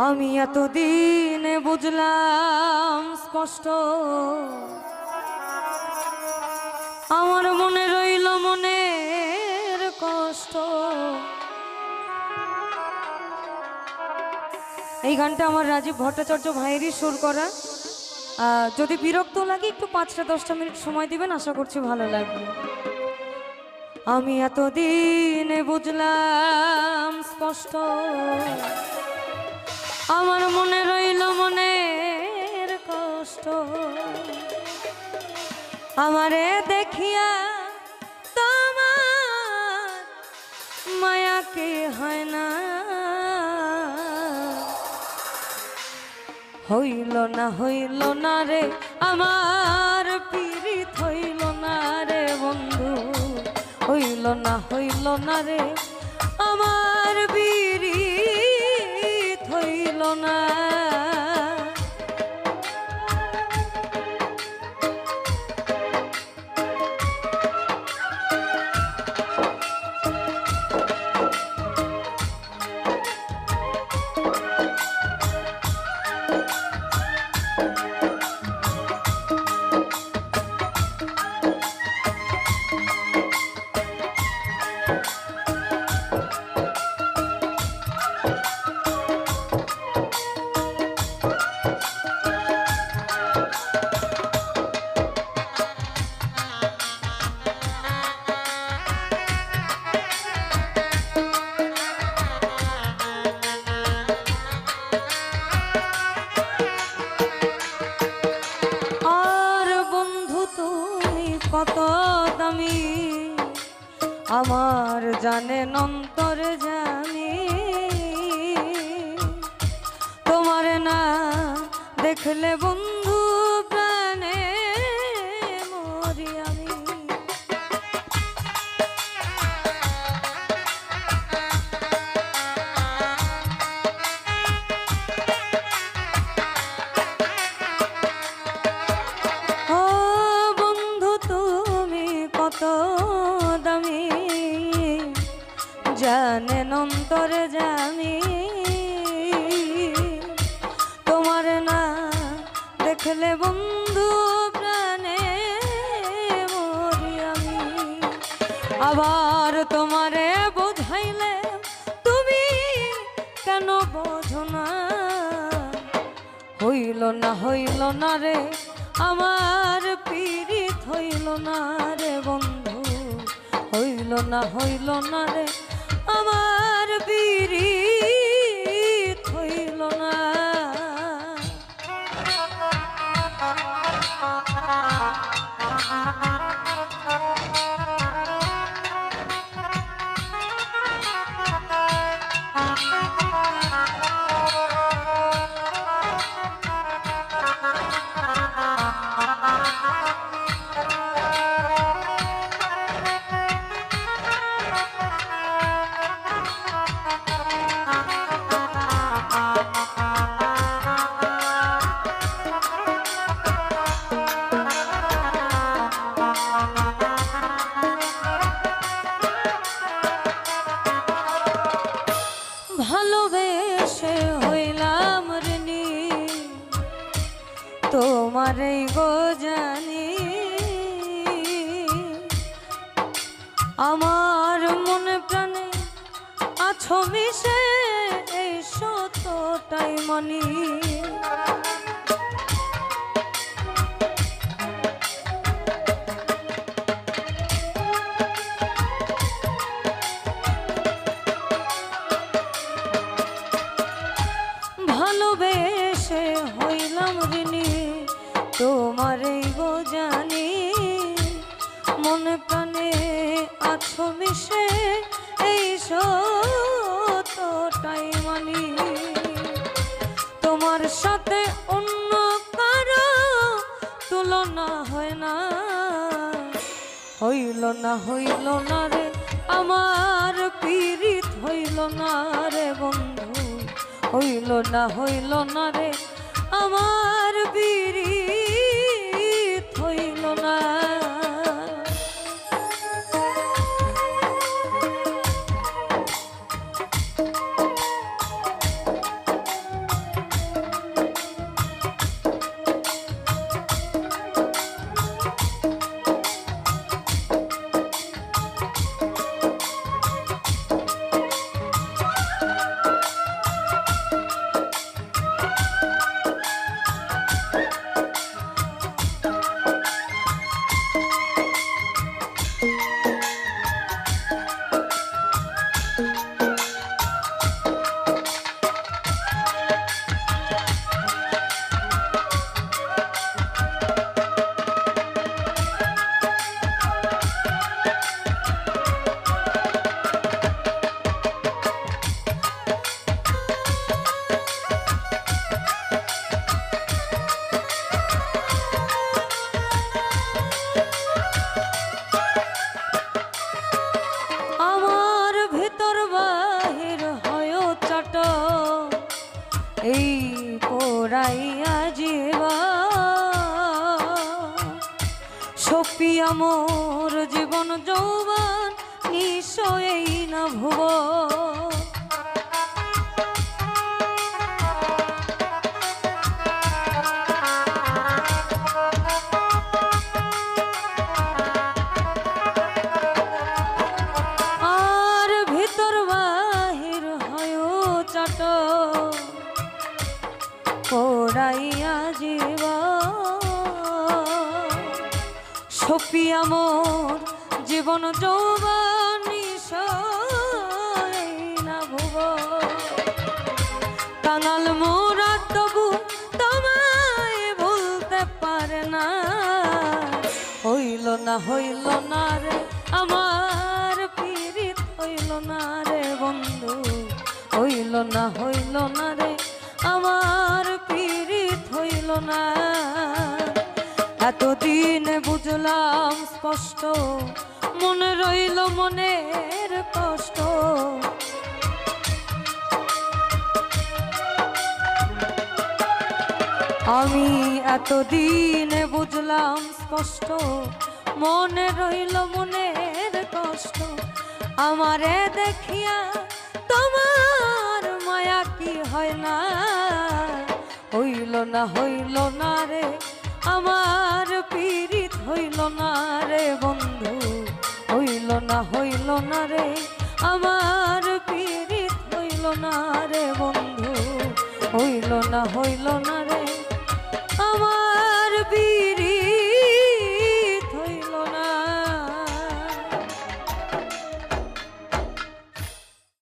আমি এতদিন বুঝলাম স্পষ্ট, আমার মনে রইল মনের কষ্ট। এই গানটা আমার রাজীব ভট্টাচার্য ভাইয়েরই সুর করা। যদি বিরক্ত লাগে একটু 5-10 মিনিট সময় দিবেন, আশা করছি ভালো লাগবে। আমি এতদিন বুঝলাম স্পষ্ট, আমার মনে রইল মনের কষ্ট। আমারে দেখিয়া তোমার মায়া কি হয় না, হইল না হইল না রে আমার পীড়িত, হইল না রে বন্ধু, হইল না রে আমার পীড়িত, হইল না। কত দামি আমার জানেন অন্তরে জানি, তোমার না দেখলে বন্ধু প্রাণে মরি আমি। কত দামি জানেন অন্তরে জানি, তোমার না দেখলে বন্ধু প্রাণে মরি আমি। আবার তোমারে বোঝাইলে তুমি কেন বোঝো না, হইল না রে আমার পীড়িত, হইল না রে বন্ধু, হইল না রে আমার পীড়িত, হইল না। ভালোবেসে হইলাম ঋণী তোমারই গো জানি, আমার মনে প্রাণে আছো মিশে এই সতটাই মানি। ভালোবেসে হইলাম ঋণী তোমারই গো জানি, মনে প্রাণে আছো মিশে এই সতটাই মানি। তোমার সাথে অন্য কারো তুলনা হয় না, হইল না রে আমার পীড়িত, হইল না রে বন্ধু, হইল না রে আমার পীড়িত, হইল না। এই পোড়াইয়া জীবন সপিয়া মোর জীবন যৌবন নিশ্চয়ই না ভুবন। পোড়াইয়া জীবন সপিয়া মোর জীবন যৌবন না ভুব। কাঙাল মোরা তবু তোমায় ভুলতে পারে না। হইল না রে আমার পীড়িত হইল না রে বন্ধু। হইল না রে আমার পীড়িত হইল না। এতদিন বুঝলাম স্পষ্ট মনে রইল মনের কষ্ট। আমি এতদিন বুঝলাম স্পষ্ট মনে রইল মনের কষ্ট। আমারে দেখিয়া তোমার মায়া কি হয় না। হইল না রে আমার পীড়িত হইল না রে বন্ধু। হইল না রে আমার পীড়িত হইল না রে বন্ধু। হইল না রে।